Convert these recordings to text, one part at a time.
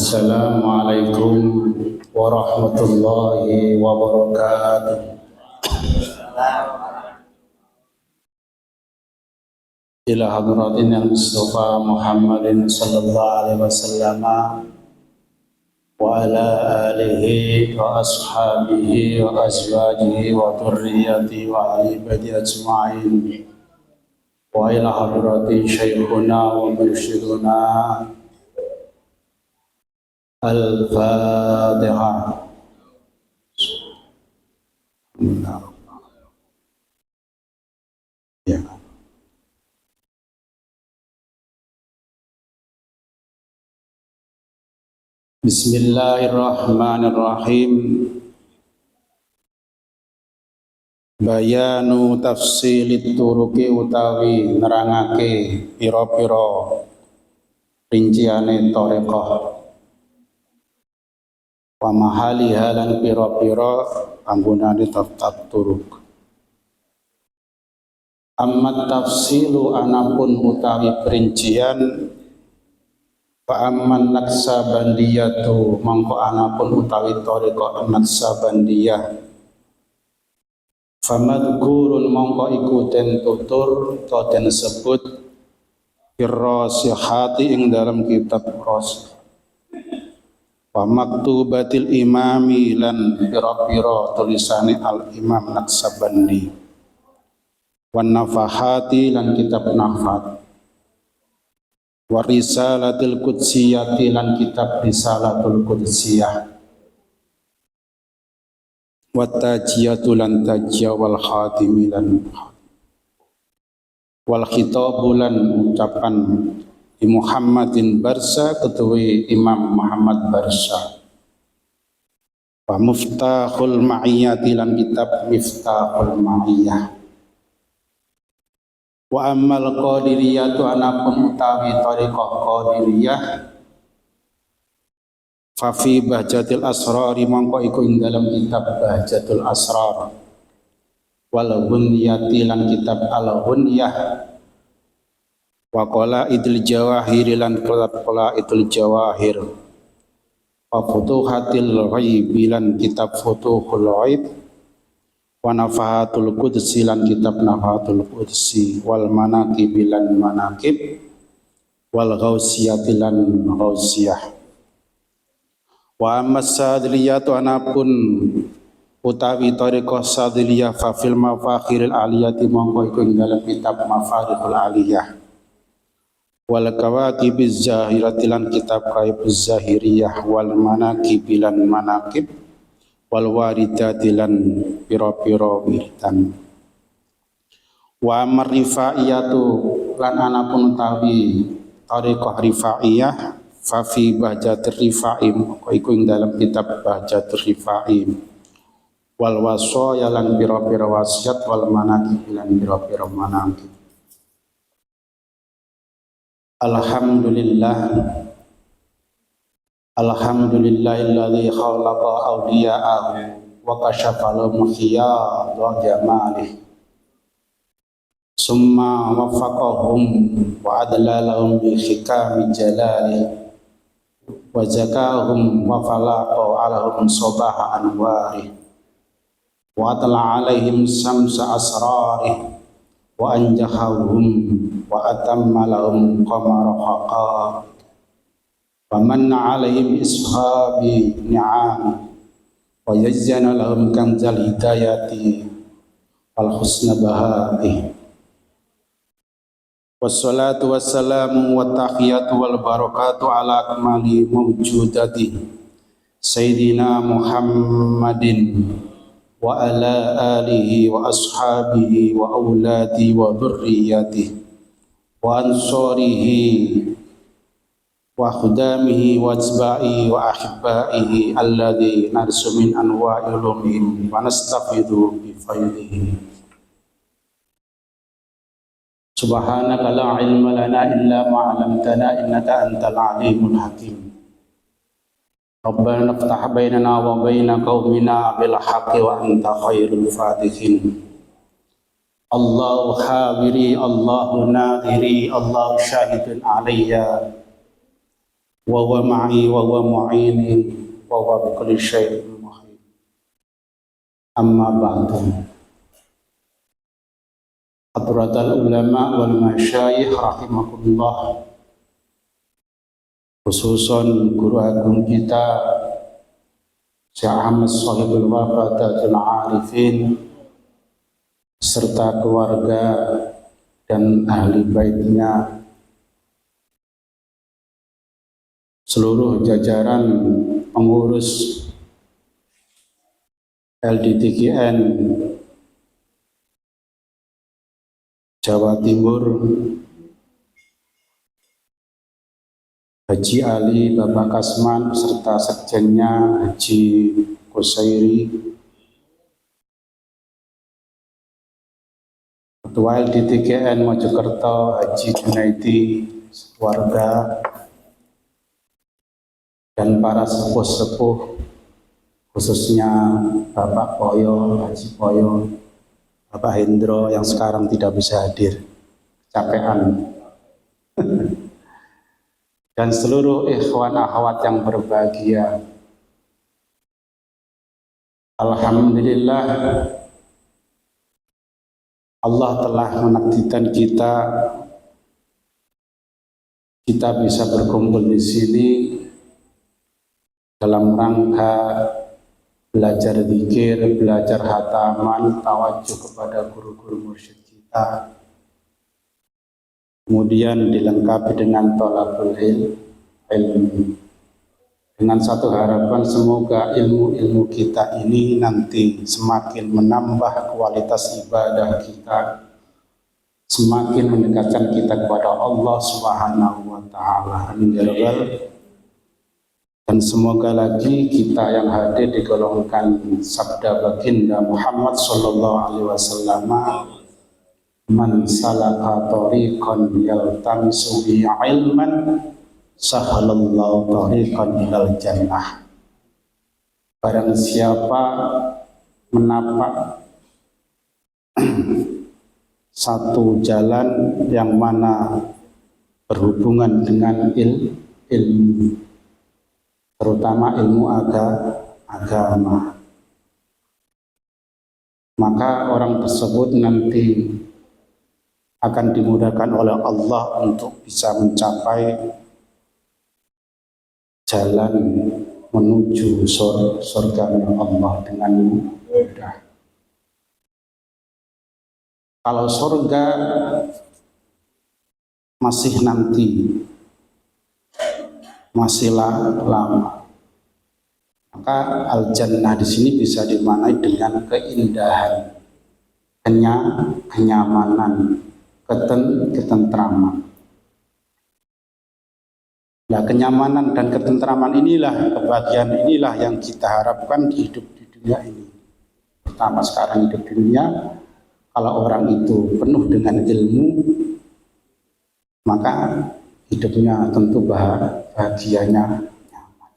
Assalamualaikum warahmatullahi wabarakatuh. Ila hadratin al-Mustafa Muhammadin sallallahu alaihi wasallam wa ala alihi wa ashabihi wa azwajihi wa dhurriyyatihi wa ahli baiti ajma'in. Wa ila hadrati syekhuna wa mursyiduna Al-Fatihah. Ya. Bismillahirrahmanirrahim. Bayanu tafsilit turuki utawi nerangake pira-pira rinciane thariqah. Wa mahali halan pira-pira panggonane tafsir turuk. Amma tafsilu anapun utawi perincian fa amman naksabandiyatu mangko anapun utawi thariqah naksabandiyah famadhkurun mangko iku den tutur ta den sebut firrasihati ing dalam kitab rasih wa maktubatil imami lan pira-pira tulisane al imam Naksabandi wan nafahati lan kitab nafat wa risalatil qudsiyati lan kitab risalatul qudsiyah wa tajiyatu lan tajiyah wal khatimi lan wal khitabu lan ucapan di Muhammadin Barsa ketuwi Imam Muhammad Barsa wa muftahul ma'iyati lan kitab miftahul ma'iyah wa ammal qadiriyatu anapun utawi thariqah qadiriyah fa fi bahjatil asrari mangko iku ing dalam kitab bahjatul asrar wal hunyati lan kitab al hunyah wa qala idul jawahir lan qala idul jawahir wa futuhatil ghaib lan kitab futuhul ghaib wa nafahatul qudsi lan kitab nafahatul qudsi wal manaqib lan manaqib wal ghausiyati lan ghausiyah wa ammas sadliyatu anapun utawi thariqah sadliyah fa fil mafakhiril aliyati mongko iku ing dalam kitab mafakhirul aliyah wal kawaqibiz zahirati lan kitab qaibuz zahiriyah wal manaqibilan manaqib wal waridati lan pira-pira wiridan wa marifa'iyatu lan anapun utawi thariqah rifaiyah fa fi bahjatir rifaim iku ing dalam kitab bahjatir rifaim wal wasaya lan pira-pira wasiat wal manaqib lan pira-pira manaqib. Alhamdulillahilladzi khalaqa awliya'ahu wa kashafa lahum khiyadha jamalih summa waffaqahum wa adla lahum bi hikami jalalih wa zakahum wa falaqa alahum sabaha anwarih wa atla alaihim samsa asrarih wa anjahahum wa atamma lahum qamara haqaq wa manna alaihim ishabi ni'am wa yazzana lahum kanzal hidayati wal husna bahati wassalatu wassalamu wa tahiyatu wal barakatu ala akmali mawjudati Sayyidina Muhammadin wa ala alihi wa ashabihi wa auladi wa dhurriyyatihi wa ansarihi wa khudamihi wa atba'ihi wa ahibbaihi alladhi narsu min anwa'i ulumihim wa nastafidu bi faydihi. Subhanaka la ilma lana illa ma 'allamtana innaka antal alimul hakim. Rabbana iftah bainana wa baina qaumina bil haqqi wa anta khairul fatihin. Allahu habiri, Allahu nadiri, Allahu syahidun alayya wa huwa ma'i wa huwa mu'ini wa huwa bi kulli syai'in muhit. Amma ba'du. Hadratal ulama wal masyayikh rahimakumullah, khususon guru agung kita Syekh Ahmad Shahibul Wafadatul Arifin serta keluarga dan ahli baitnya, seluruh jajaran pengurus LDTGN Jawa Timur, Haji Ali, Bapak Kasman, serta sekjennya Haji Kusairi, Ketua LDTGN Mojokerto Haji Junaidi, keluarga, dan para sepuh-sepuh, khususnya Bapak Poyo, Haji Poyo, Bapak Hendro yang sekarang tidak bisa hadir, kecapean. Dan seluruh ikhwan akhwat yang berbahagia. Alhamdulillah, Allah telah menakdirkan kita bisa berkumpul di sini dalam rangka belajar zikir, belajar hataman, tawajuh kepada guru-guru mursyid kita. Kemudian dilengkapi dengan thalabul ilmi, dengan satu harapan semoga ilmu-ilmu kita ini nanti semakin menambah kualitas ibadah kita, semakin mendekatkan kita kepada Allah Subhanahu wa Ta'ala. Amin ya rabbal. Dan semoga lagi kita yang hadir digolongkan sabda baginda Muhammad sallallahu alaihi wasallam, man salaka tariqan yaltamisu bihi ilman sahalallahu tariqan ilal jannah. Barang siapa menapak satu jalan yang mana berhubungan dengan ilmu, terutama ilmu agama, maka orang tersebut nanti akan dimudahkan oleh Allah untuk bisa mencapai jalan menuju surga Allah dengan mudah. Kalau surga masih nanti, masih lama, maka al-jannah di sini bisa dimaknai dengan keindahan, kenyamanan, ketentraman. Nah, kenyamanan dan ketentraman inilah, kebahagiaan inilah yang kita harapkan di hidup di dunia ini. Pertama sekarang hidup di dunia, kalau orang itu penuh dengan ilmu, maka hidupnya tentu bahagianya nyaman.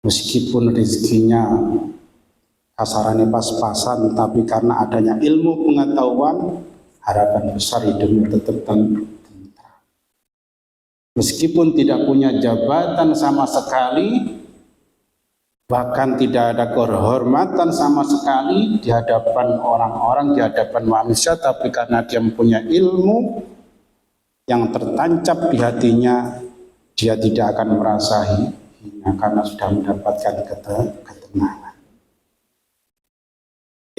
Meskipun rezekinya kasarannya pas-pasan, tapi karena adanya ilmu pengetahuan, harapan besar hidupnya tetap tentram. Meskipun tidak punya jabatan sama sekali, bahkan tidak ada kehormatan sama sekali di hadapan orang-orang, di hadapan manusia, tapi karena dia mempunyai ilmu yang tertancap di hatinya, dia tidak akan merasa hina karena sudah mendapatkan ketenangan.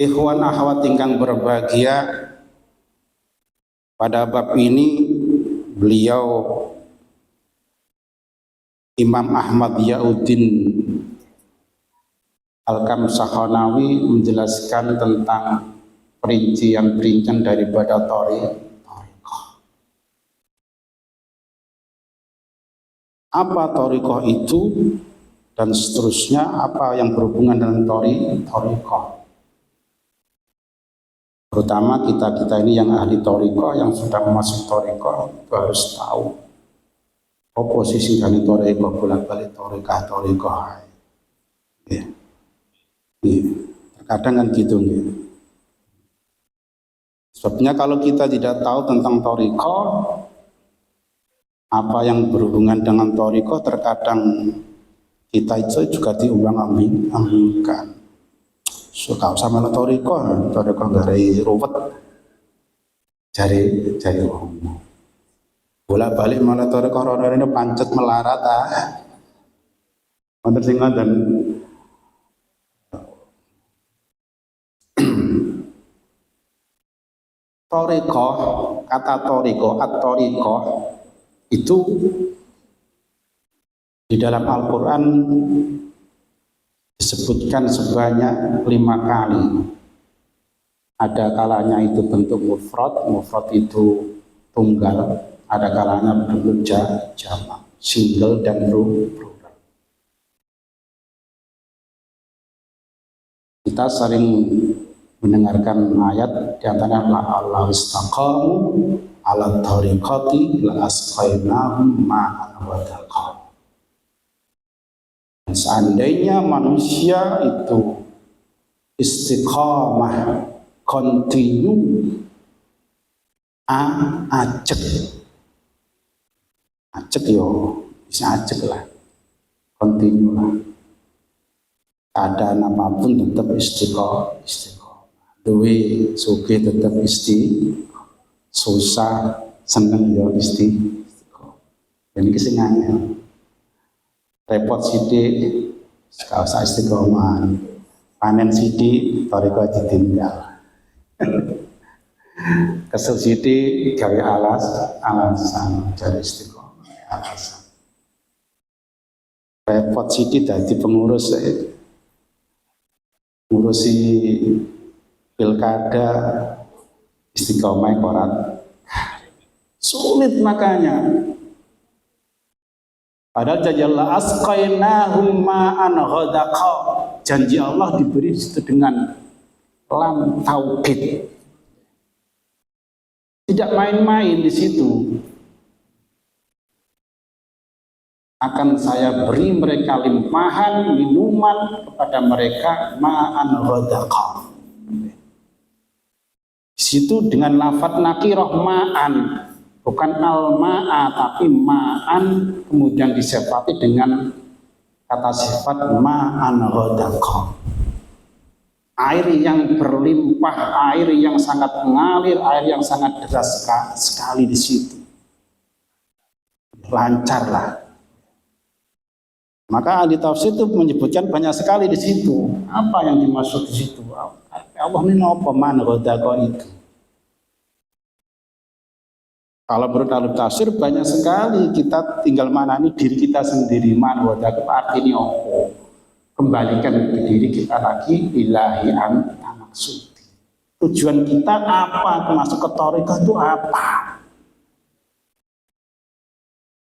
Ikhwan akhwat ingkang berbahagia, pada bab ini beliau Imam Ahmad Ya'uddin Al-Kamsakhanawi menjelaskan tentang perincian-perincian daripada thariqah. Apa thariqah itu dan seterusnya, apa yang berhubungan dengan thariqah. Terutama kita ini yang ahli thariqah, yang sudah masuk thariqah, itu harus tahu oposisi dari thariqah, bolak-balik thariqah. Ya. Terkadang kan gitu ya. Sebabnya kalau kita tidak tahu tentang thariqah, apa yang berhubungan dengan thariqah terkadang kita itu juga diumbang-ambingkan. Suka sama thariqah dari ruwet jari umum. Bolak-balik malah thariqah rono ini pancet melarat wonten sing ngoten. Thariqah, kata thariqah, at-thariqah itu di dalam Al-Quran disebutkan sebanyak 5 kali. Ada kalanya itu bentuk mufrad itu tunggal, ada kalanya bentuk jamak, single dan plural. Kita sering mendengarkan ayat di antaranya Allah istaqamu ala thariqati la asqainahum ma'an wadaqah. Seandainya manusia itu istiqamah, continue, acek yo, bisa acek lah, continue lah. Keadaan apapun tetap istiqamah. Duwe suge tetap susah seneng yo istiqamah. Dan iki sing angel. Repot sithik gak usah istiqomah. Panen sithik thariqah ditinggal. Kesel sithik gawe alasan dari istiqomah alasan. Repot sithik dadi pengurus ngurusi pilkada istiqomah koran sulit makanya. Padahal janji Allah asqainahum ma'an ghadaqa, janji Allah diberi itu dengan lam taukid, tidak main-main di situ. Akan saya beri mereka limpahan minuman kepada mereka ma'an ghadaqa. Di situ dengan lafadz nakirah ma'an, bukan al-ma'a tapi ma'an, kemudian disifati dengan kata sifat ma'an ghadaqa. Air yang berlimpah, air yang sangat mengalir, air yang sangat deras sekali di situ. Lancarlah. Maka ahli tafsir itu menyebutkan banyak sekali di situ. Apa yang dimaksud di situ? Allah ini apa ma'an ghadaqa itu? Kalau menurut ahli tafsir banyak sekali, kita tinggal maknani diri kita sendiri. Ma'an ghadaqa artinya apa? Kembalikan ke diri kita lagi, ilahi anta maksudi. Tujuan kita apa? Masuk ke thariqah itu apa?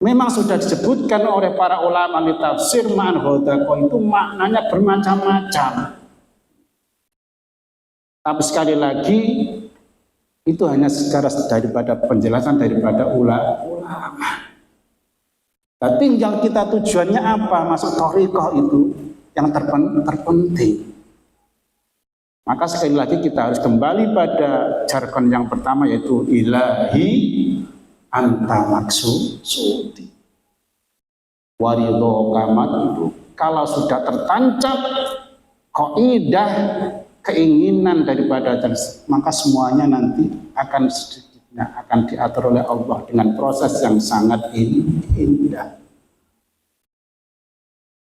Memang sudah disebutkan oleh para ulama di tafsir ma'an ghadaqa itu maknanya bermacam-macam. Tapi sekali lagi itu hanya secara daripada penjelasan daripada ulama. Nah, tinggal kita tujuannya apa masuk thariqah itu yang terpenting. Maka sekali lagi kita harus kembali pada jargon yang pertama yaitu ilahi anta maksudi. Waridho kamat itu kalau sudah tertancap kaidah keinginan daripada maka semuanya nanti akan sedikitnya akan diatur oleh Allah dengan proses yang sangat indah.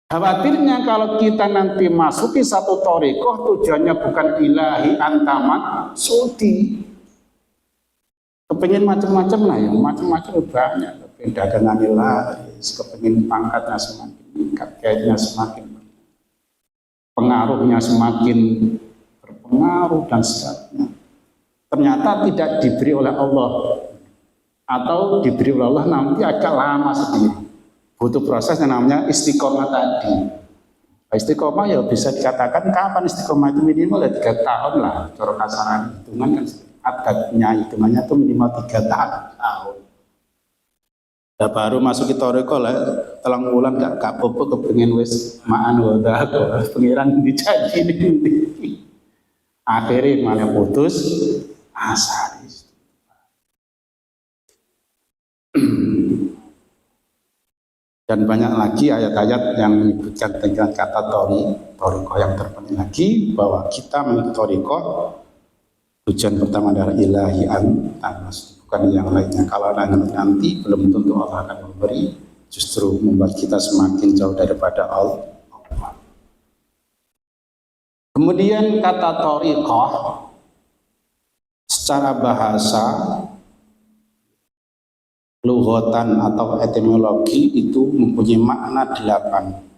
Khawatirnya kalau kita nanti masuki satu thariqah tujuannya bukan ilahi anta maksudi. Kepingin macam-macam lah ya, macam-macam banyak. Kepingin dagangan laris, kepingin pangkatnya semakin meningkat, kayaknya semakin pengaruhnya semakin berpengaruh dan sebagainya. Ternyata tidak diberi oleh Allah atau diberi oleh Allah nanti agak lama sedikit. Butuh proses yang namanya istiqomah tadi. Istiqomah ya bisa dikatakan kapan istiqomah itu minimal ya 3 tahun lah. Cara kasaran hitungan kan adatnya hitungannya itu minimal 3 tahun. Ya baru masuk ke thariqah lah, telang bulan gak apa-apa kepengin wis ma'an ghadaqa, pengiran dijanji ini. Akhirnya malah putus asa. Dan banyak lagi ayat-ayat yang menyebutkan dengan kata toriko. Yang terpenting lagi bahwa kita mengikuti toriko, tujuan pertama adalah ilahi tanas, bukan yang lainnya. Kalau nanti belum tentu Allah akan memberi, justru membuat kita semakin jauh daripada Allah. Kemudian kata torikoh secara bahasa, lughatan atau etimologi itu mempunyai makna 8.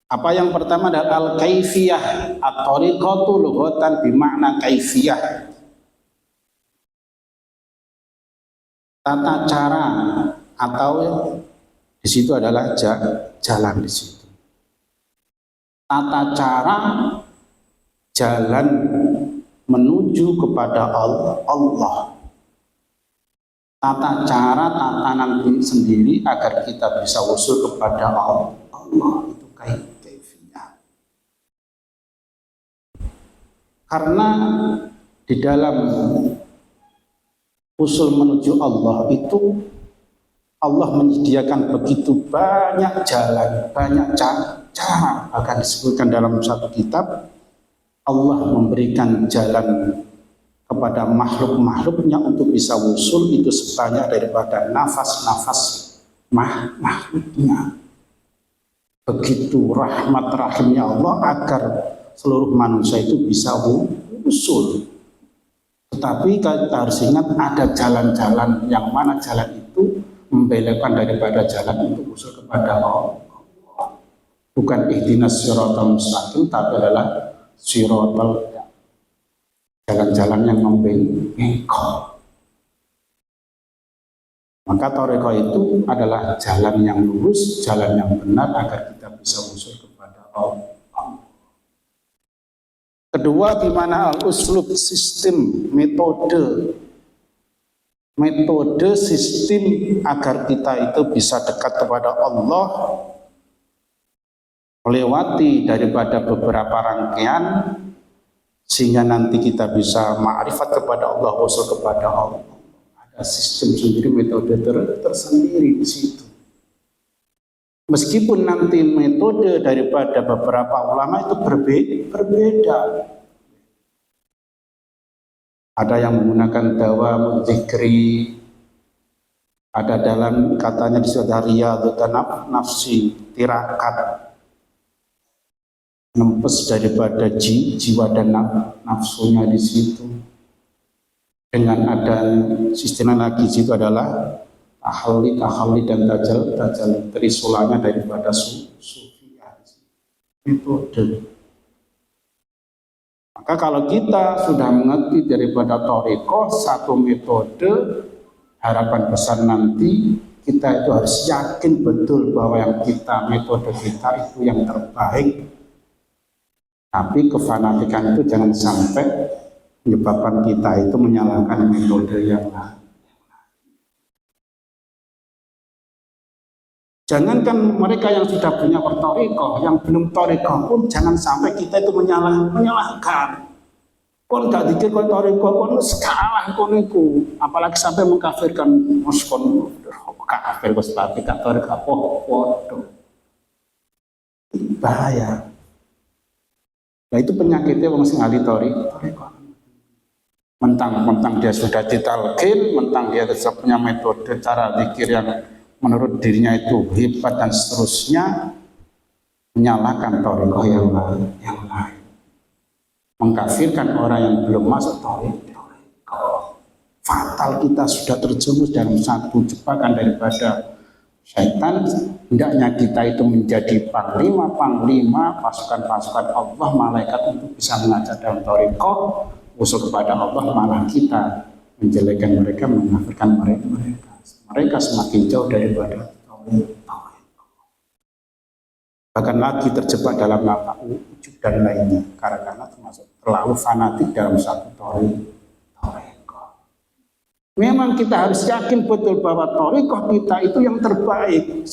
Apa yang pertama adalah al-kaifiyah. At-tariqatu lughatan bimakna kaifiyah. Tata cara atau di situ adalah jalan di situ. Tata cara jalan menuju kepada Allah. Tata cara tatanan sendiri agar kita bisa usul kepada Allah itu kaifiyah. Karena di dalam usul menuju Allah itu Allah menyediakan begitu banyak jalan, banyak cara. Bahkan disebutkan dalam satu kitab, Allah memberikan jalan kepada makhluk-makhluknya untuk bisa usul itu sebanyak daripada nafas-nafas makhluknya. Begitu rahmat rahimnya Allah agar seluruh manusia itu bisa usul. Tetapi kita harus ingat ada jalan-jalan yang mana jalan itu membelokkan daripada jalan untuk usul kepada Allah. Bukan ihdinas siratal mustaqim, tapi adalah siratal, jalan-jalan yang membengkok. Maka toriko itu adalah jalan yang lurus, jalan yang benar agar kita bisa usul kepada Allah. Kedua, di mana al-uslub, sistem, metode sistem agar kita itu bisa dekat kepada Allah melewati daripada beberapa rangkaian sehingga nanti kita bisa ma'rifat kepada Allah, usul kepada Allah. Ada sistem sendiri, metode tersendiri di situ. Meskipun nanti metode daripada beberapa ulama itu berbeda. Ada yang menggunakan dawa dzikri, ada dalam katanya di sudah riyadhatan nafsi, tirakat, nempes daripada jiwa dan nafsunya di situ. Dengan ada sistem lagi di situ adalah tahalli dan tajal trisulanya daripada sufiyah. Metode. Maka kalau kita sudah mengerti daripada toriko satu metode, harapan besar nanti kita itu harus yakin betul bahwa yang metode kita itu yang terbaik. Tapi kefanatikan itu jangan sampai menyebabkan kita itu menyalahkan metode yang lain. Jangankan mereka yang sudah punya toriko, yang belum toriko pun jangan sampai kita itu menyalahkan. Kon gak dikir kon toriko, kon sekalah kon itu, apalagi sampai mengkafirkan muskon kafir kos tapi gak toriko podo. Bahaya. Nah itu penyakitnya orang sing ahli toriko. Mentang-mentang dia sudah ditalqin, mentang dia punya metode cara zikir yang menurut dirinya itu hebat dan seterusnya, menyalahkan toriko yang lain, mengkafirkan orang yang belum masuk toriko. Fatal, kita sudah terjerumus dalam satu jebakan daripada syaitan. Hendaknya kita itu menjadi panglima pasukan-pasukan Allah, malaikat untuk bisa mengajak dalam toriko, usul kepada Allah, malah kita menjelekkan mereka, mengkafirkan mereka. Mereka semakin jauh daripada tauhid. Bahkan lagi terjebak dalam nafsu ujub dan lainnya, karena termasuk terlalu fanatik dalam satu toriko. Memang kita harus yakin betul bahwa toriko kita itu yang terbaik.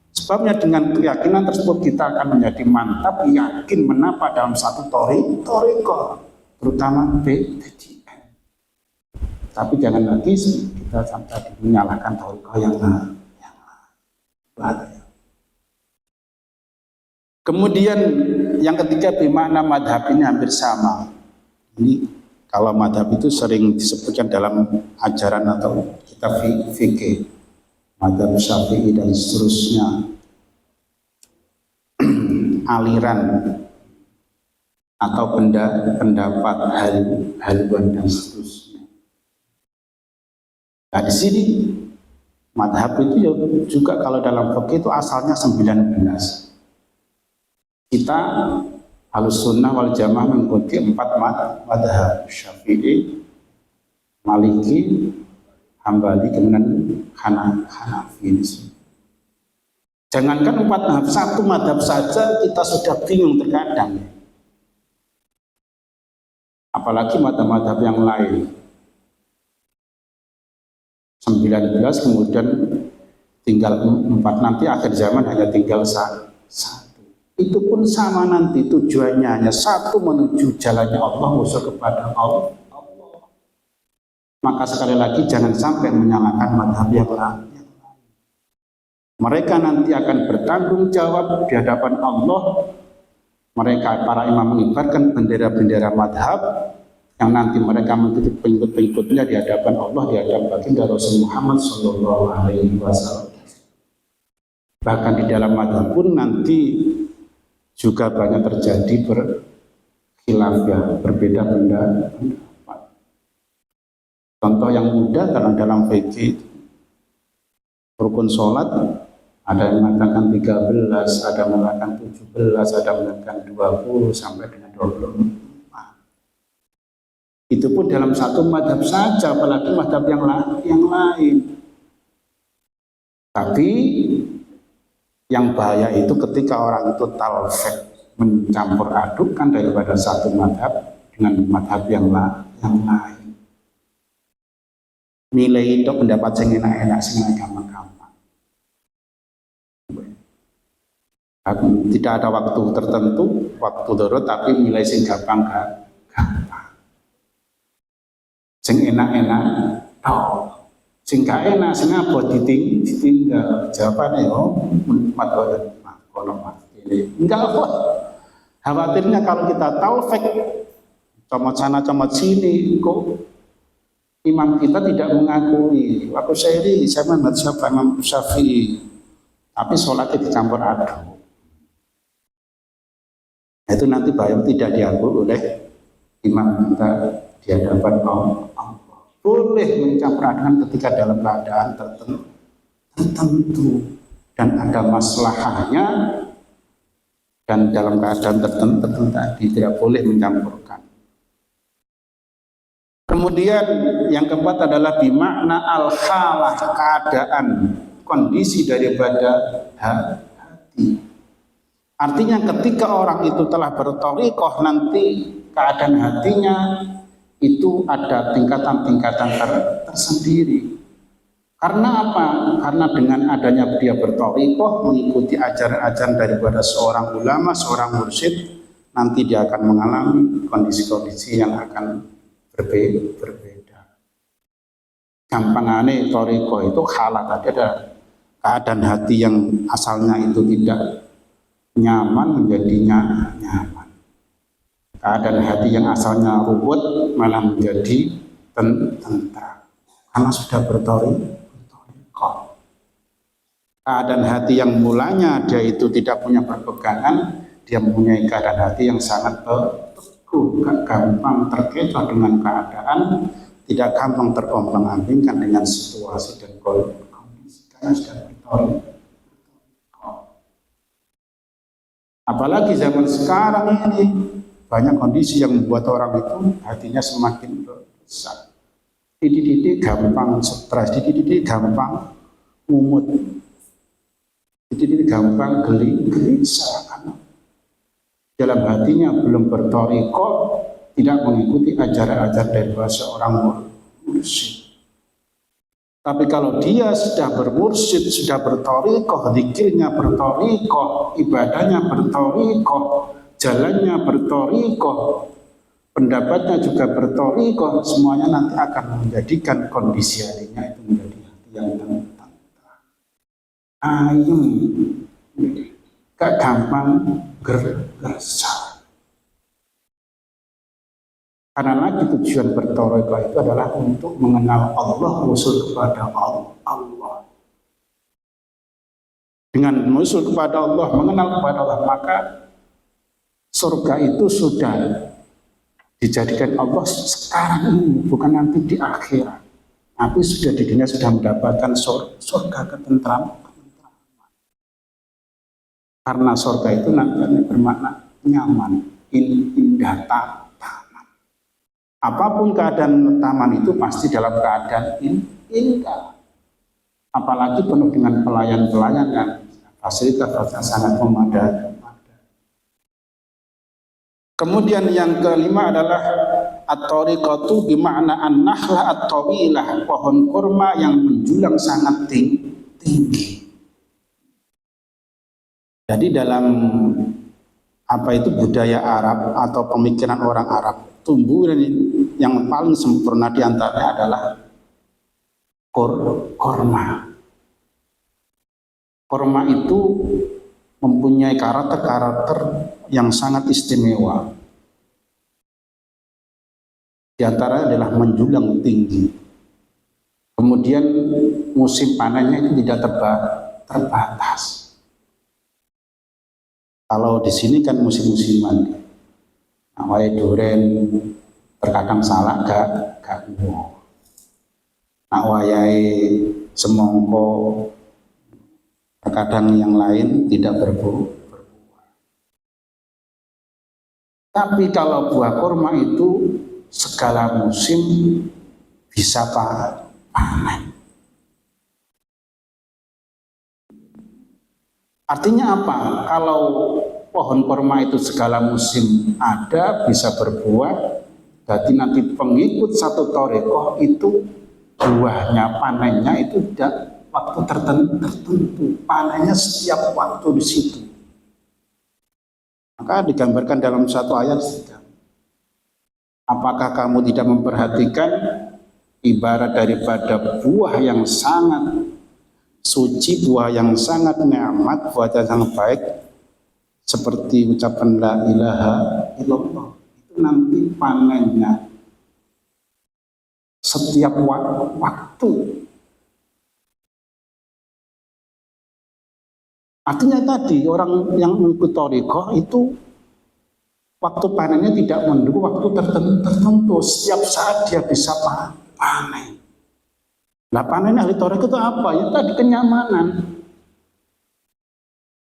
Sebabnya dengan keyakinan tersebut kita akan menjadi mantap, yakin menapa dalam satu toriko, terutama BDN. Tapi jangan lagi kita sampai menyalahkan toriko yang lain. Kemudian yang ketiga bermakna madhab ini hampir sama. Ini kalau madhab itu sering disebutkan dalam ajaran atau kitab fikih, madhab Syafi'i dan seterusnya, aliran atau pendapat haluan dan seterusnya. Nah di sini madhab itu juga kalau dalam fikih itu asalnya 19. Kita Ahlus Sunnah wal Jamaah mengikuti 4 madhab, Syafi'i, Maliki, Hambali, kemudian Hanafi. Jangankan 4 madhab, 1 madhab saja kita sudah bingung terkadang. Apalagi madhab-madhab yang lain. 19 kemudian tinggal 4, nanti akhir zaman hanya tinggal 1. Itu pun sama nanti tujuannya hanya satu, menuju jalannya Allah, usul kepada Allah. Maka sekali lagi jangan sampai menyalahkan madhab yang lain. Mereka nanti akan bertanggung jawab di hadapan Allah. Mereka para imam mengibarkan bendera-bendera madhab yang nanti mereka mengikuti pengikut-pengikutnya di hadapan Allah, di hadapan baginda Rasul Muhammad SAW. Bahkan di dalam madhab pun nanti juga banyak terjadi berkhilaf, ya, berbeda pendapat. Contoh yang mudah dalam fikih rukun sholat, ada yang mengatakan 13, ada yang mengatakan 17, ada yang mengatakan 20 sampai dengan 24. Itu pun dalam satu madhab saja, apalagi madhab yang lain. Tapi yang bahaya itu ketika orang itu talfik, mencampur adukkan daripada satu madhab dengan madhab yang lain. Milih itu pendapat yang enak-enak, yang gampang-gampang. Tidak ada waktu tertentu, waktu darurat, tapi milih yang gampang. Yang enak-enak, sing gak enak, sing apa ditinggal. Jawabannya enggak apa. Khawatirnya kalau kita talfik comot sana comot sini, kok imam kita tidak mengakui. Waktu saya madhab Imam Syafi'i, tapi sholatnya dicampur aduk. Itu nanti bahaya, tidak diakui oleh imam kita di hadapan Allah. Boleh mencampur adukan ketika dalam keadaan tertentu dan ada maslahahnya, dan dalam keadaan tertentu tadi tidak boleh mencampurkan. Kemudian yang keempat adalah bimakna al-halah, keadaan, kondisi daripada hati. Artinya ketika orang itu telah berthariqah, nanti keadaan hatinya itu ada tingkatan-tingkatan tersendiri. Karena apa? Karena dengan adanya dia berthariqah, mengikuti ajaran-ajaran daripada seorang ulama, seorang mursyid, nanti dia akan mengalami kondisi-kondisi yang akan berbeda. Gampangane thariqah itu halat, tadi ada keadaan hati yang asalnya itu tidak nyaman menjadi nyaman. Keadaan hati yang asalnya ruwet malah menjadi tentram karena sudah berthariqah. Keadaan hati yang mulanya dia itu tidak punya perpegangan, dia mempunyai keadaan hati yang sangat teguh, gak gampang terkecoh dengan keadaan, tidak gampang terombang-ambingkan dengan situasi dan kondisi karena sudah berthariqah. Apalagi zaman sekarang ini banyak kondisi yang membuat orang itu hatinya semakin besar. Dididik gampang stres, dididik gampang mumut, dididik gampang gelisah karena dalam hatinya belum berthariqah, tidak mengikuti ajaran-ajaran dari seorang mursyid. Tapi kalau dia sudah bermursyid, sudah berthariqah, zikirnya berthariqah, ibadahnya berthariqah, jalannya berthariqah, pendapatnya juga berthariqah, semuanya nanti akan menjadikan kondisi hatinya itu menjadi hati yang tenang, ayem, gak gampang gersang. Karena lagi tujuan bertarekah itu adalah untuk mengenal Allah, usul kepada Allah. Dengan usul kepada Allah, mengenal kepada Allah, maka surga itu sudah dijadikan Allah sekarang ini, bukan nanti di akhirat. Tapi sudah di dunia sudah mendapatkan surga ketentraman. Karena surga itu nanti bermakna nyaman, indah, taman. Apapun keadaan taman itu pasti dalam keadaan indah. Apalagi penuh dengan pelayan-pelayan dan fasilitas sangat memadai. Kemudian yang kelima adalah at-tariqatu bimakna an-nakhla at-tawilah, pohon kurma yang menjulang sangat tinggi. Jadi dalam budaya Arab atau pemikiran orang Arab, tumbuhan yang paling sempurna diantaranya adalah kurma. Kurma itu mempunyai karakter yang sangat istimewa. Di antaranya adalah menjulang tinggi. Kemudian musim panennya itu tidak terbatas. Kalau di sini kan musim-musiman. Awalnya duren terkadang salah gak uwo. Awalnya semongko terkadang yang lain tidak berbuah. Tapi kalau buah kurma itu segala musim bisa panen. Artinya apa? Kalau pohon kurma itu segala musim ada, bisa berbuah, berarti nanti pengikut satu tarekah itu buahnya, panennya itu tidak waktu tertentu, panennya setiap waktu di situ. Maka digambarkan dalam satu ayat, apakah kamu tidak memperhatikan ibarat daripada buah yang sangat suci, buah yang sangat nikmat, buah yang sangat baik, seperti ucapan la ilaha illallah, itu nanti panennya setiap waktu. Artinya tadi orang yang mengikuti tarekah itu waktu panennya tidak menunggu waktu tertentu, setiap saat dia bisa panen. Nah, panen ahli tarekah itu apa? Ya tadi kenyamanan,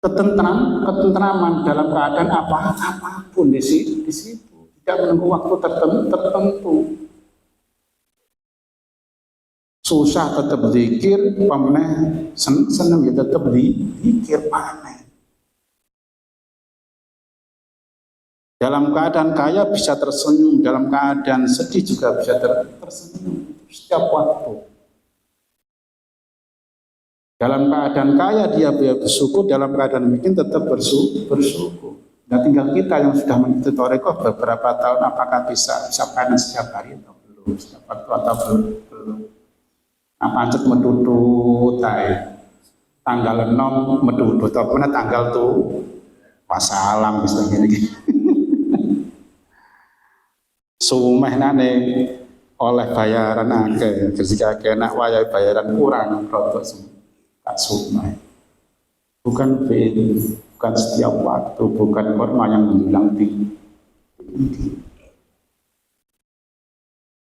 ketentraman dalam keadaan apapun di situ, tidak menunggu waktu tertentu. Susah tetap zikir, pemenang senang ya tetap zikir, panen. Dalam keadaan kaya bisa tersenyum, dalam keadaan sedih juga bisa tersenyum setiap waktu. Dalam keadaan kaya dia bersyukur, dalam keadaan miskin tetap bersyukur. Nah, tinggal kita yang sudah mengikuti tarekah beberapa tahun, apakah bisa panen setiap hari atau belum, setiap waktu atau belum. Pancet medudut tanggal 6 medudut apa mana tanggal tuh wasalam bisa gini. Sumeh nane oleh bayaran akeh, ketika kena wayai bayaran kurang rotok tak sumeh. Bukan setiap waktu, bukan kurma yang menjulang tinggi.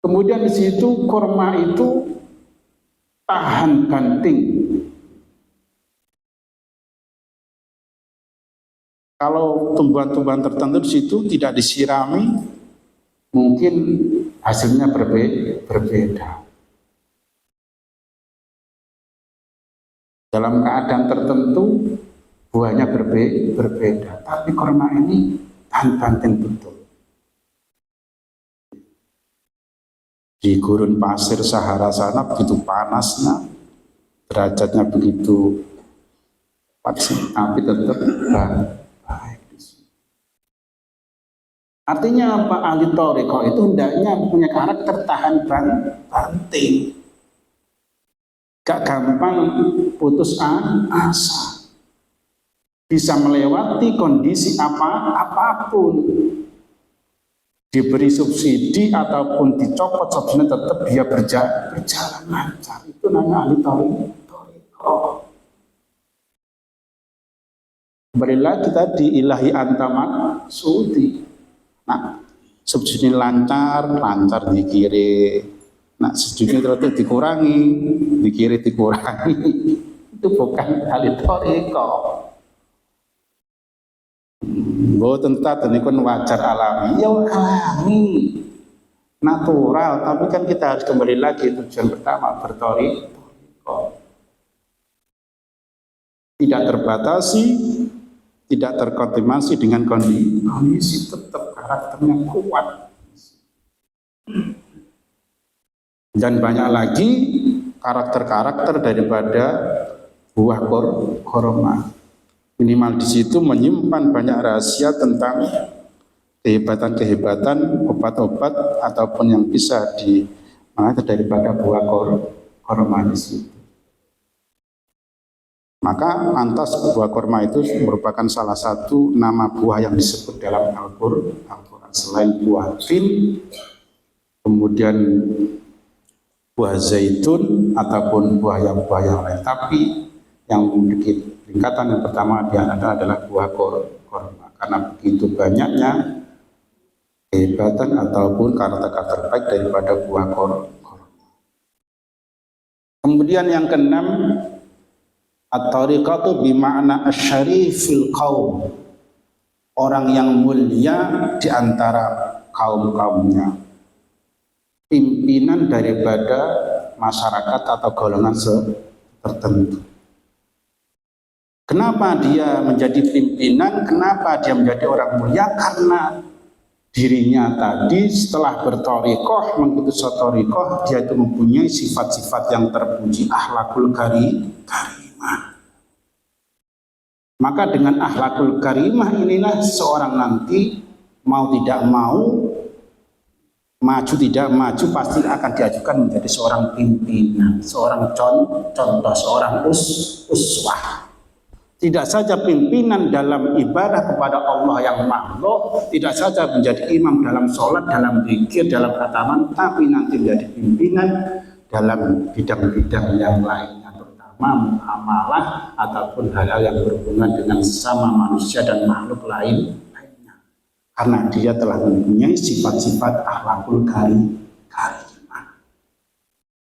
Kemudian di situ kurma itu tahan banting. Kalau tumbuhan-tumbuhan tertentu di situ tidak disirami, mungkin hasilnya berbeda. Dalam keadaan tertentu buahnya berbeda, tapi kurma ini tahan banting betul. Di gurun pasir Sahara sana begitu panasnya, derajatnya begitu tapi tetap baik. Artinya apa? Ahli tarekah itu hendaknya punya karakter tahan banting, gak gampang putus asa. bisa melewati kondisi apapun, diberi subsidi ataupun dicopot subsidi tetap dia berjalan lancar. Itu namanya ahli thariqah. Kembali lagi tadi ilahi antamat sudi. Nah, subsidi lancar dikiri. Nah, subsidi terus dikurangi, dikurangi. Itu bukan ahli thariqah. Mboten taten niku wajar alami. Ya alami. Natural, tapi kan kita harus kembali lagi tujuan pertama berthariqah. Tidak terbatasi, tidak terkontaminasi dengan kondisi, tetap karakternya kuat. Dan banyak lagi karakter-karakter daripada buah korma. Minimal di situ menyimpan banyak rahasia tentang kehebatan obat-obat ataupun yang bisa dimanfaatkan daripada buah korma di situ. Maka lantas buah korma itu merupakan salah satu nama buah yang disebut dalam Al-Quran. Selain buah tin, kemudian buah zaitun ataupun buah yang lain. Tapi yang memiliki tingkatan yang pertama dia adalah buah korma, karena begitu banyaknya kehebatan ataupun karakter baik daripada buah korma. Kemudian yang keenam, at-thariqatu bima'na asy-syarifil qaum, orang yang mulia di antara kaum-kaumnya, pimpinan daripada masyarakat atau golongan tertentu. Kenapa dia menjadi pimpinan? Kenapa dia menjadi orang mulia? Karena dirinya tadi setelah berthariqah, mengikuti thariqah, dia itu mempunyai sifat-sifat yang terpuji, akhlakul karimah. Maka dengan akhlakul karimah inilah seorang nanti mau tidak mau, maju tidak maju, pasti akan diajukan menjadi seorang pimpinan, seorang contoh, seorang uswah. Tidak saja pimpinan dalam ibadah kepada Allah yang makhluk, tidak saja menjadi imam dalam sholat, dalam zikir, dalam khataman, tapi nanti menjadi pimpinan dalam bidang-bidang yang lainnya, terutama muamalah ataupun hal-hal yang berhubungan dengan sesama manusia dan makhluk lainnya. Karena dia telah mempunyai sifat-sifat akhlakul karimah.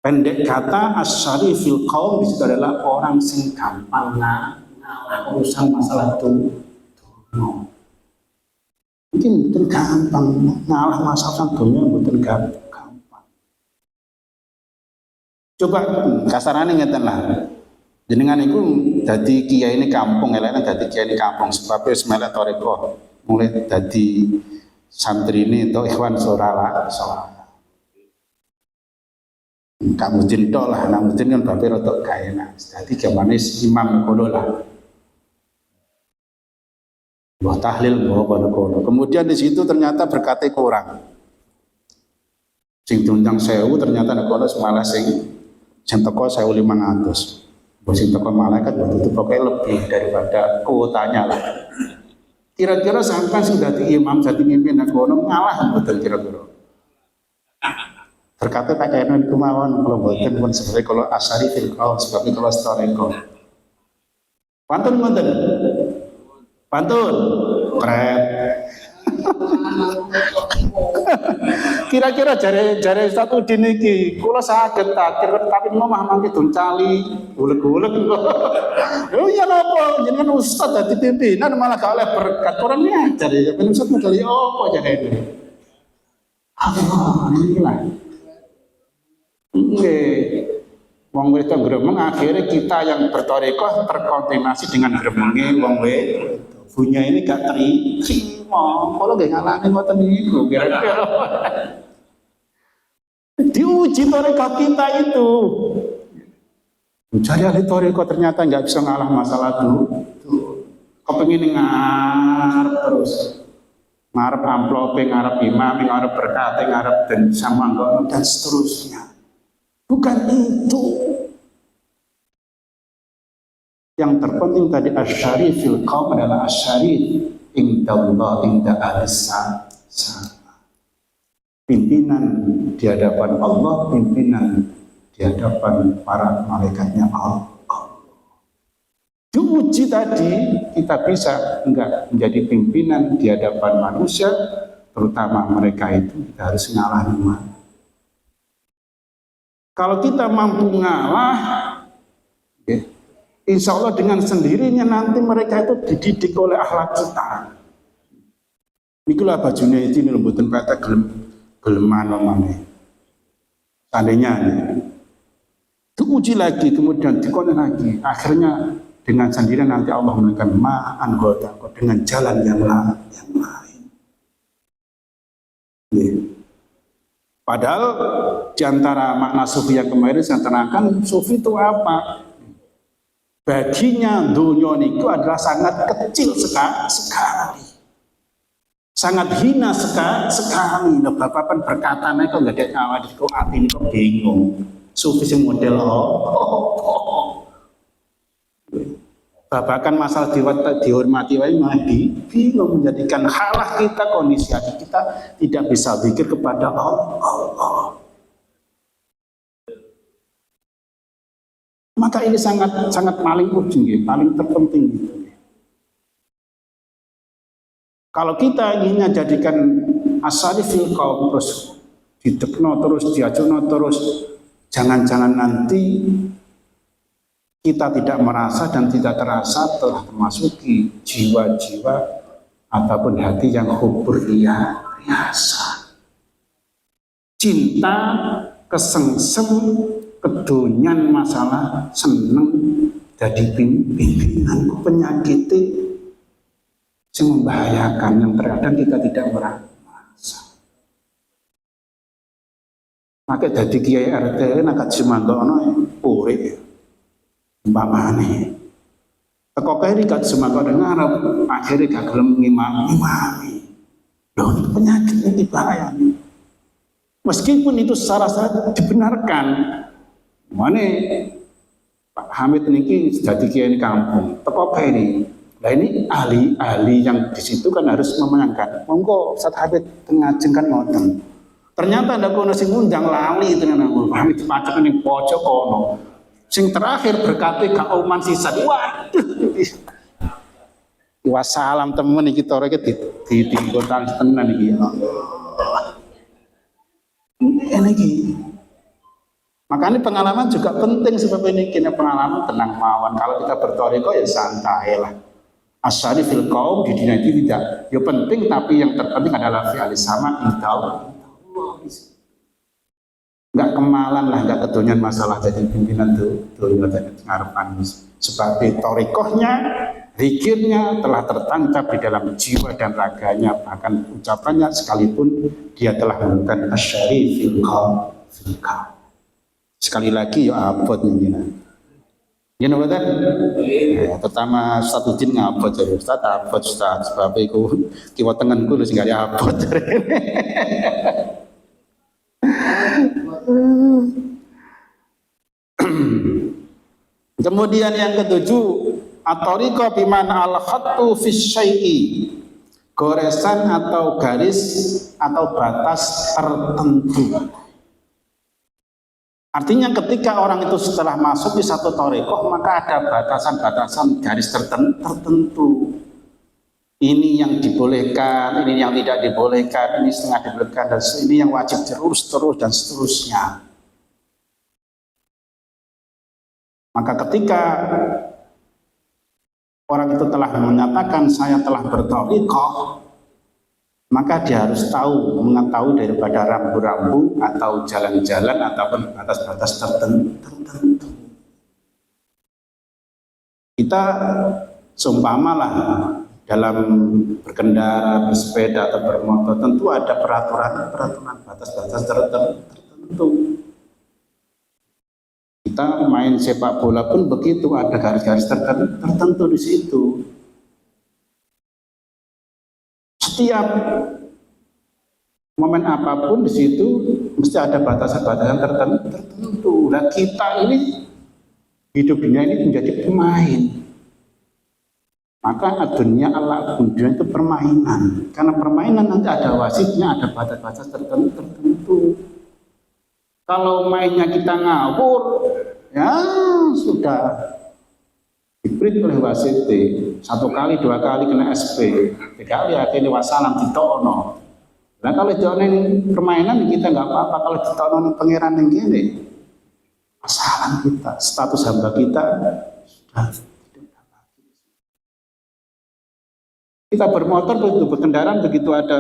Pendek kata, asy-syarifil qaum itu adalah orang sing gampang urusan masalah itu mungkin betul gampang, ngalah masalah dunia betul gampang. Coba kasarannya ngeten lah, jenengan itu jadi kiai ini kampung, elena jadi kiai ini kampung sebabnya semelek thariqah, mulai jadi santri ini atau ikhwan sorala. Kamu jendol lah, namun kan bapak rotok gak enak. Jadi gimana imam kono lah. Buah tahlil, buah kono. Kemudian di situ ternyata berkatnya kurang. Sing diundang 1000 ternyata kono semalah sing teko 1500. Buah sing teko malaikat itu pokoknya lebih daripada kuotanya lah. Kira-kira sampai sudah di imam jadi mimpin kono ngalah betul kira-kira. Berkata pakaian itu mawon kalau buatan pun sebagai kalau asyarifil qaum sebagai kalau thariqah. Pantun, keren. Kira-kira jare satu diniki, kula saged takir tapi ngomah mangke don cali, golek-golek kok. Oh iya napa jenengan ustaz dadi pimpinan malah gak oleh berkat orang ngajar ya. Ben ustaz modal opo jare ini. Inilah. Wong wedok gremeng akhirnya kita yang berthariqah terkontaminasi dengan gremenge wong wedok. Punya ini gak terima. Kalau gak ngalami ngoten niku kira-kira. Diuji thariqah kita itu. Mencari ahli thariqah ternyata nggak bisa ngalah masalah itu. Kepengin ngarep terus. Ngarep amplope, ngarep imam, ngarep berkat, ngarep dan samanggono dan seterusnya. Bukan itu. Yang terpenting tadi asyarifil qaum adalah asyarif indallah inda ahlis sama. Pimpinan di hadapan Allah, pimpinan di hadapan para malaikatnya Allah. Diuji tadi kita bisa enggak menjadi pimpinan di hadapan manusia, terutama mereka itu kita harus ngalah iman. Kalau kita mampu ngalah, ya, insya Allah dengan sendirinya nanti mereka itu dididik oleh akhlak kita. Inilah bajunya itu ini lembutan kata geleman namanya. Seandainya diuji lagi, kemudian dikonek lagi, akhirnya dengan sendirinya nanti Allah memberikan ma'an ghodako dengan jalan yang lain. Ya. Padahal diantara makna sufi yang kemarin saya terangkan, sufi itu apa? Baginya dunia itu adalah sangat kecil sekali, sangat hina sekali. Nah, bapak kan berkatanya kok nggak ada nyawa di hati ini kok bingung. Sufi sing model bapak kan masalah dihormati wae bingung, menjadikan halah kita, kondisi hati kita tidak bisa zikir kepada Allah. Maka ini sangat paling ujung, paling terpenting gitu. Kalau kita inginnya jadikan asyarifil qaum terus didekno terus diajono terus, jangan-jangan nanti kita tidak merasa dan tidak terasa telah memasuki jiwa-jiwa ataupun hati yang hubur riasa. Cinta, kesengsem, kedonyan masalah, seneng, jadi pimpinan penyakit yang membahayakan, yang terkadang kita tidak merasa. Maka jadi kiai RT nak semanggono urip umpamane teko keri gak semanggono ngarep akhirnya gak gelem ngimami. Loh, penyakit ini bahaya. Meskipun itu secara dibenarkan. Mane Pak Hamid niki jadi kiai kampung teko keri. Nah ini ahli-ahli yang di situ kan harus memenangkan. Monggo Ustaz Habib ngajeng kan ngoten. Ternyata ada kono sing ngundang lali tenan aku. Hamid pacak ning pojok kono. Sing terakhir berkati gak oman sisa. Waduh. Wassalam temen iki tore iki di gontal tenan iki. Ini iki. Makanya pengalaman juga penting sebab ini kena pengalaman tenang mawon. Kalau kita bertoriko ya santai lah. Asyarifil qaum di dunia itu tidak ya penting, tapi yang terpenting adalah fi'al sama indah. Enggak kemalan lah, enggak kedonyan masalah jadi pimpinan dunia dan ngarepan. Sebab torikohnya, zikirnya telah tertancap di dalam jiwa dan raganya, bahkan ucapannya sekalipun dia telah melakukan asyarifil qaum. Sekali lagi ya abot ini. Ya napa ta? Pertama Ustaz Udin ngabot jare Ustaz abot Ustaz sebab iku kiwa tengenku lho sing gak abot. Kemudian yang ketujuh, at-tariqa bimana al-khattu fi syai'i. Goresan atau garis atau batas tertentu. Artinya ketika orang itu setelah masuk di satu thariqah, maka ada batasan-batasan garis tertentu. Ini yang dibolehkan, ini yang tidak dibolehkan, ini setengah dibolehkan, dan ini yang wajib terus dan seterusnya. Maka ketika orang itu telah menyatakan saya telah berthariqah, maka dia harus mengetahui daripada rambu-rambu atau jalan-jalan ataupun batas-batas tertentu. Kita seumpamalah dalam berkendara, bersepeda atau bermotor tentu ada peraturan batas-batas tertentu. Kita main sepak bola pun begitu, ada garis-garis tertentu di situ. Setiap momen apapun di situ mesti ada batasan-batasan tertentu. Nah kita ini hidup dunia ini menjadi pemain. Maka dunia Allah dunia itu permainan. Karena permainan nanti ada wasitnya, ada batas-batas tertentu. Kalau mainnya kita ngawur, ya sudah diberi oleh wasit. 1 kali, 2 kali kena SP, 3 kali akhirnya wassalam ditokno. Nah kalau jonen permainan kita nggak apa-apa, kalau ditokno pangeran yang gini, wassalam kita, status hamba kita sudah. Kita bermotor begitu, berkendaraan begitu ada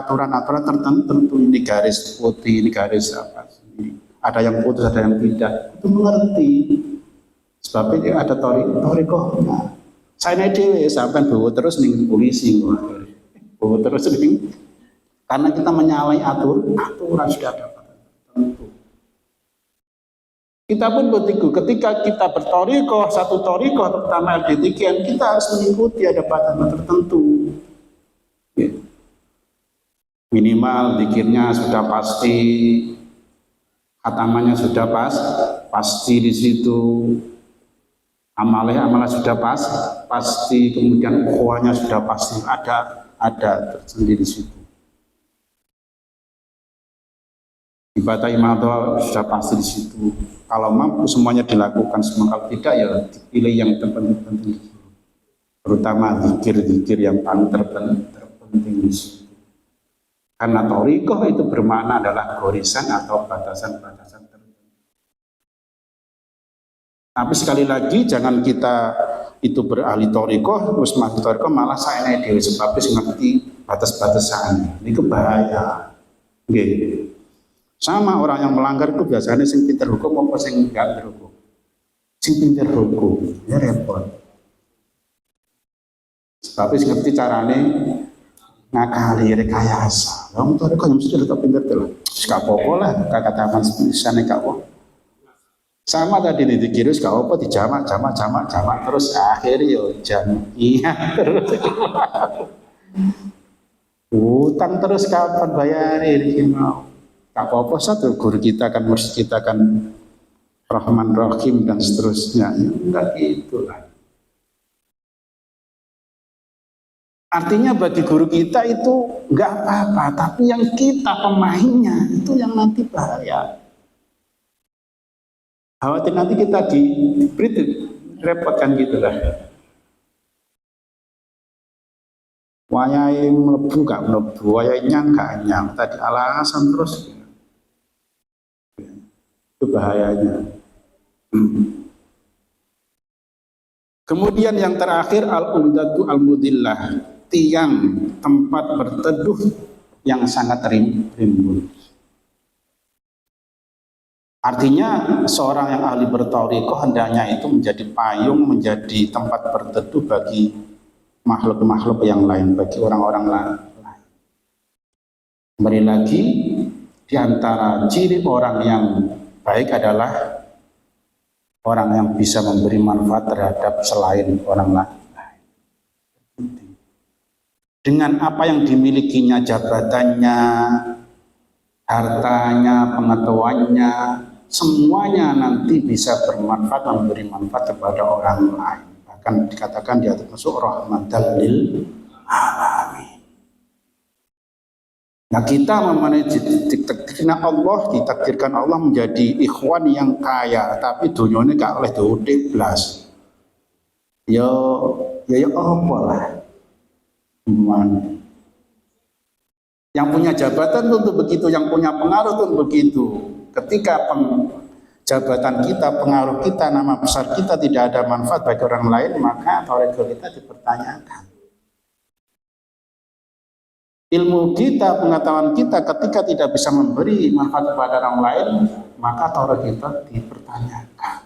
aturan-aturan tertentu, ini garis putih, ini garis apa, ada yang putus, ada yang tidak, itu mengerti. Sebabnya ada toriko. Nah, saya dewe sampai bawa terus nih polisi, bawa terus nih, karena kita menyalahi aturan sudah ada tertentu. Kita pun begitu, ketika kita bertoriko, satu toriko terutama LDTKN, kita harus mengikuti ada batasan tertentu. Ya. Minimal zikirnya sudah pasti, khatamannya sudah pasti di situ, amalnya sudah pasti, kemudian ukhuwahnya sudah pasti ada tersendiri di situ. Ibadah imadah sudah pasti di situ. Kalau mampu semuanya dilakukan semua, kalau tidak ya dipilih yang terpenting, terutama zikir-zikir yang paling terpenting di situ. Karena thariqah itu bermakna adalah gorisan atau batasan-batasan tertentu. Tapi sekali lagi jangan kita itu beralih thariqah terus mati thariqah malah saya dewe sebab ngerti batas-batasannya. Ini bahaya. Nggih. Sama orang yang melanggar itu biasanya sing pinter hukum apa sing enggak berhukum. Sing pinter hukum ya repot. Tapi ngerti carane ngakali rekayasa. Wong to kok mesti tetap pinter tuh. Wis gak apa-apa lah kata-kata bisane gak apa. Sama tadi di kirus gak apa dijamak terus akhirnya yo jam. Iya terus. Utang terus kapan bayarin iki mau. Tak apa-apa satu guru kita kan mursyid kita kan Rahman Rahim dan seterusnya ya, enggak gitulah. Artinya bagi guru kita itu enggak apa-apa, tapi yang kita pemainnya itu yang nanti bahaya. Khawatir nanti kita diberi repot kan gitulah. Wayai melebu gak melebu, wayai nyang gak nyang, tadi alasan terus. Itu bahayanya. Kemudian yang terakhir al-umdatu al-mudillah, tiang tempat berteduh yang sangat rimbun. Artinya seorang yang ahli berthariqah hendaknya itu menjadi payung, menjadi tempat berteduh bagi makhluk-makhluk yang lain, bagi orang-orang lain. Kembali lagi, di antara ciri orang yang baik adalah orang yang bisa memberi manfaat terhadap selain orang lain. Dengan apa yang dimilikinya, jabatannya, hartanya, pengetahuannya, semuanya nanti bisa bermanfaat, memberi manfaat kepada orang lain. Bahkan dikatakan di atas masuk rahmatan lil alamin. Nah kita memenuhi ditakdirkan Allah, ditakdirkan Allah menjadi ikhwan yang kaya, tapi dunyanya gak oleh diudik blas. Ya apa lah. Yang punya jabatan tentu begitu, yang punya pengaruh tentu begitu. Ketika jabatan kita, pengaruh kita, nama besar kita tidak ada manfaat bagi orang lain, maka thariqah kita dipertanyakan. Ilmu kita, pengetahuan kita ketika tidak bisa memberi manfaat kepada orang lain, maka thariqah kita dipertanyakan.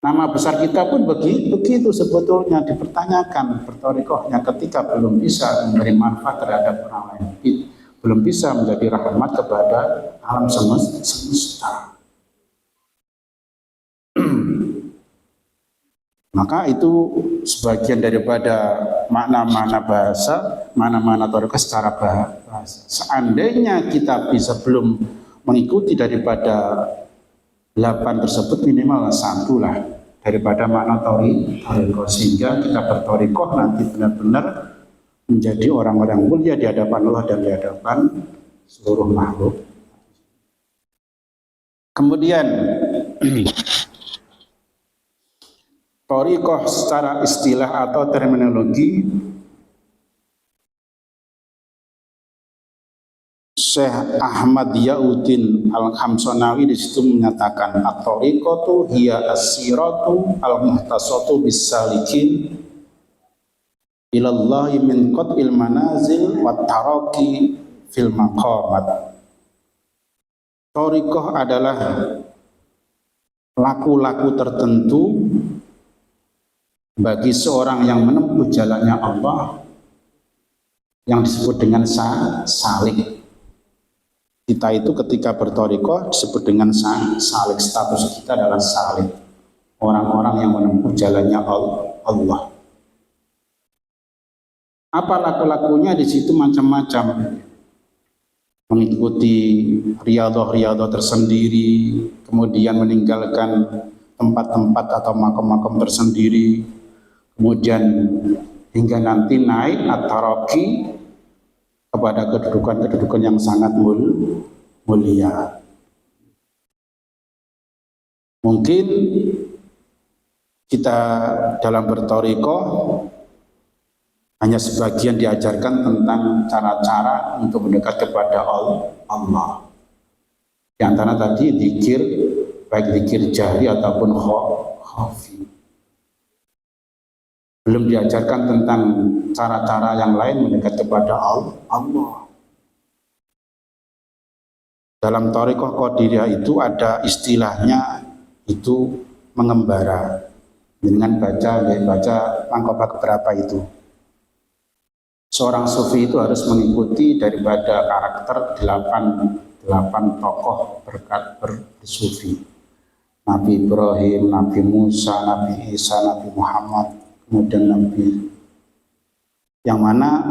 Nama besar kita pun begitu sebetulnya dipertanyakan berthariqahnya ketika belum bisa memberi manfaat terhadap orang lain, belum bisa menjadi rahmat kepada alam semesta. Maka itu sebagian daripada makna-makna bahasa, makna-makna thariqah secara bahasa. Seandainya kita bisa belum mengikuti daripada 8 tersebut, minimal 1 lah. daripada makna torikoh, sehingga kita bertorikoh nanti benar-benar menjadi orang-orang mulia di hadapan Allah dan di hadapan seluruh makhluk. Kemudian torikoh secara istilah atau terminologi, Syekh Ahmad Yauddin Al-Khamsanawi di situ menyatakan at-tariqatu hiya as-siratu al-muhtasatu bis-salikin ilallahi min qat'il manazil wa taraqi fil maqamat. Tariqah adalah laku-laku tertentu bagi seorang yang menempuh jalannya Allah yang disebut dengan salik. Kita itu ketika bertorikoh disebut dengan salik, status kita adalah salik, orang-orang yang menempuh jalannya Allah. Apa laku-lakunya di situ macam-macam, mengikuti riyadhah tersendiri, kemudian meninggalkan tempat-tempat atau makam-makam tersendiri, kemudian hingga nanti naik at-taraqi kepada kedudukan-kedudukan yang sangat mulia. Mungkin kita dalam bertorikoh hanya sebagian diajarkan tentang cara-cara untuk mendekat kepada Allah. Di antara tadi zikir, baik zikir jahri ataupun khafi. Belum diajarkan tentang cara-cara yang lain mendekat kepada Allah. Dalam thariqah Qadiriyah itu ada istilahnya itu mengembara. Dengan baca mangkoba keberapa itu. Seorang sufi itu harus mengikuti daripada karakter 8 tokoh bersufi. Nabi Ibrahim, Nabi Musa, Nabi Isa, Nabi Muhammad, kemudian Nabi, yang mana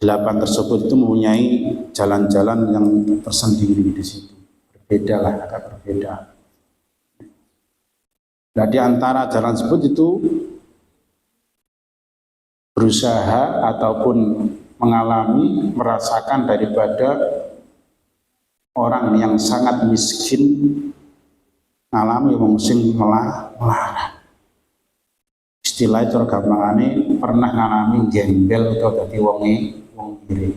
8 tersebut itu mempunyai jalan-jalan yang tersendiri di situ. Berbeda lah, agak berbeda. Nah, di antara jalan tersebut itu berusaha ataupun mengalami, merasakan daripada orang yang sangat miskin ngalami mengusing melarat. Istilah itu gampangannya pernah ngalami gembel atau dadi wong kiri.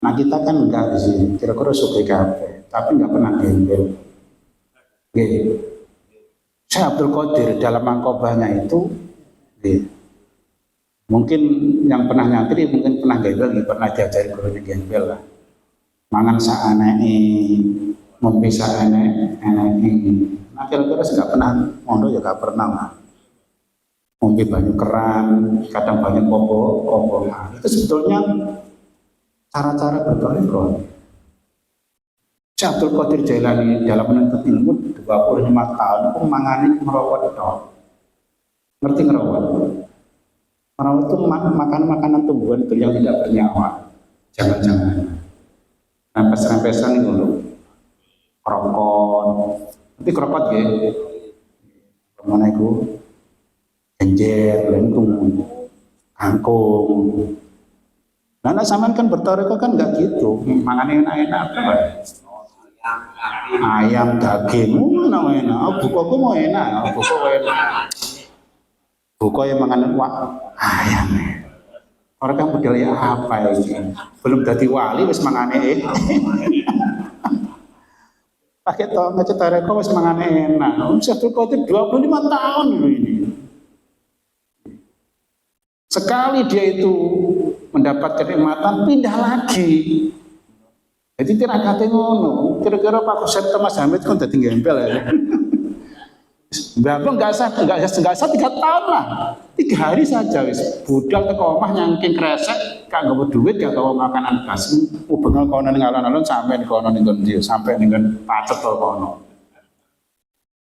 Nah kita kan enggak di sini, kira-kira suka kabeh, tapi enggak pernah gembel. Syekh Abdul Qadir dalam mangkobahnya itu, mungkin yang pernah nyantri mungkin pernah gembel, pernah diajari gurunya gembel lah. Mangan saanei, ngombe saanei. Nah kira-kira enggak pernah mondo ya enggak pernah lah. Ngombe banyu keran, kadang banyu kopo. Nah, itu sebetulnya cara-cara bertorikoh. Syekh Abdul Qadir Jailani dalam menuntut ilmu 25 tahun itu mangani merawat itu. Ngerti ngerawat? Merawat itu makanan tumbuhan itu yang tidak bernyawa. Jangan-jangan. Rempes-rempesan itu loh. Krokot. Nanti krokot ya. Kemana itu? Genjer, lengkung, kangkung. Nah, sampean kan bertorikoh kan enggak gitu. Mangan enak-enak apa? Ayam, daging, mana enak? Buku mau enak, buku enak. Buku yang mangan ayam. Orang kan model ya apa ini? Belum jadi wali wis mangane. Pakai tongkat torikoh wis mangane enak. Satu kota 25 tahun ini. Sekali dia itu mendapat kenikmatan, pindah lagi. Jadi tirakate ngono. Kira-kira Pak Kusep Thomas Hamid kan dadi gembel ya. Berapa enggak sah 3 tahun lah. 3 hari saja wis. Budal teko omah nyangking kresek, gak nggawa duit, gak gawa makanan gas. Bengal kono ning alon-alon sampai kono ning ndi, sampai ning pacet kono.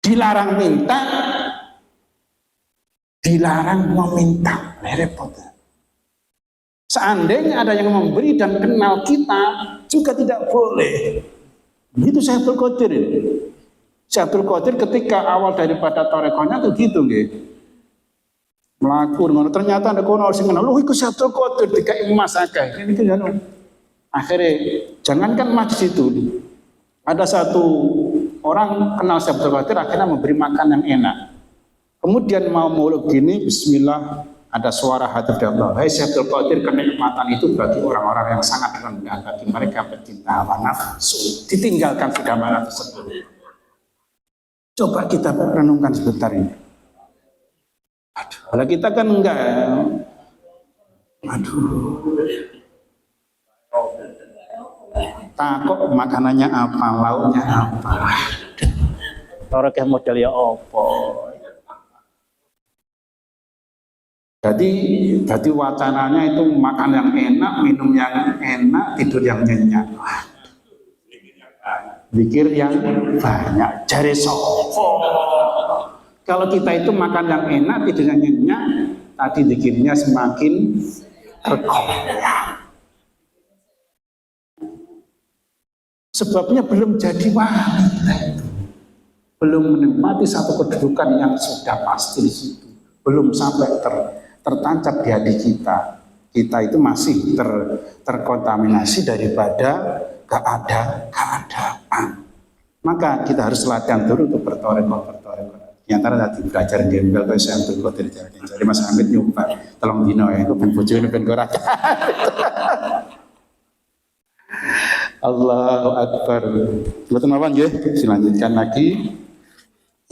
Dilarang minta, dilarang meminta, repot. Seandainya ada yang memberi dan kenal kita, juga tidak boleh. Begitu Syekh Abdul Qadir. Syekh Abdul Qadir ketika awal daripada torekohnya tuh gitu nggih. Melaku ngono ternyata ada kono sing kenal, "Lho iku Syekh Abdul Qadir dikai emas akeh." Ini kan akhirnya jangankan emas di situ. Ada satu orang kenal Syekh Abdul Qadir akhirnya memberi makan yang enak. Kemudian mau muluk gini, bismillah, ada suara hati dari Allah. Hai Syekh Abdul Qadir, kenikmatan itu bagi orang-orang yang sangat rendah, bagi mereka pecinta hawa nafsu. Ditinggalkan sudah malam tersebut. Coba kita renungkan sebentar ini. Aduh, kalau kita kan enggak. Aduh. Takut makanannya apa, lauknya apa. Orang kayak model ya opo. Jadi wacananya itu makan yang enak, minum yang enak, tidur yang nyenyak. Zikir yang banyak. Jare sopo. Kalau kita itu makan yang enak, tidur yang nyenyak, tadi zikirnya semakin terkoyak. Sebabnya belum jadi wali kita itu. Belum menikmati satu kedudukan yang sudah pasti di situ. Belum sampai tertancap di hati kita. Kita itu masih terkontaminasi daripada keadaan. Maka kita harus latihan dulu untuk bertorekoh. Di antara tadi belajar gembel ke Syekh Abdul Qadir. Jadi Mas Hamid nyoba tolong dino ya, aku ben bojone ben ora. Allahu Akbar. Mboten apa nggih? Dilanjutkan lagi.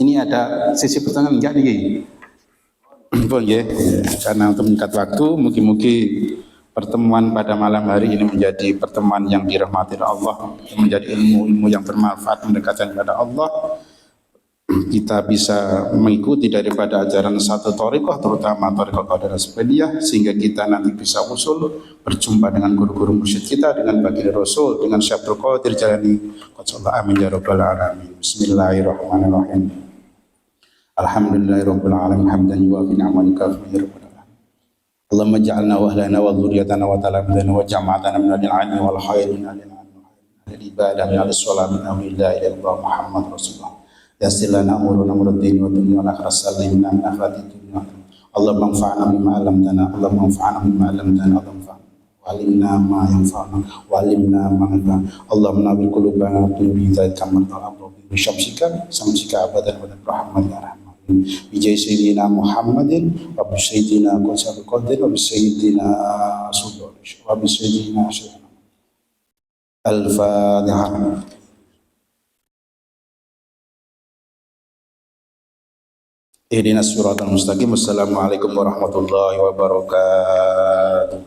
Ini ada sisi pertanyaan enggak nih? Pun ya, karena untuk meningkat waktu, mungkin pertemuan pada malam hari ini menjadi pertemuan yang dirahmati Allah, menjadi ilmu-ilmu yang bermanfaat mendekatkan kepada Allah. Kita bisa mengikuti daripada ajaran satu thariqah, terutama thariqah Qadiriyah Sepediyah, sehingga kita nanti bisa usul berjumpa dengan guru-guru mursyid kita, dengan baginda Rasul, dengan Syekh Abdul Qadir Jalani. Amin ya rabbal alamin. Bismillahirrahmanirrahim. Alhamdulillahirabbil alamin hamdan yuwafi ni'mahu kafi rabbana. Allahumma ij'alna wa ahlana wa dhurriyyatana wa talamidana wa jama'atana min al-'ilmi wal khairi min al-ibadah min al-salam min la ilaha illallah Muhammad Rasulullah. Yassir lana umurana umruddin wa dunya wal akhirah sallimna min akhiratid dunya. Allahumma anfa'na bima 'allamtana, Allahumma anfa'na bima 'allamtana, Allahumma walimna ma yanfa'una walimna ma yanfa'una. Allahumma nabil qulubana wa qulubi dzalika man ta'abbu bi syamsika samsika abadan wa rahman ya rahman. Bi sayyidina Muhammadin wa bi sayyidina Qadir wa bi sayyidina Rasulullah wa bi sayyidina Al-Fatihah. Ihdinas siratal mustaqim. Wassalamualaikum warahmatullahi wabarakatuh.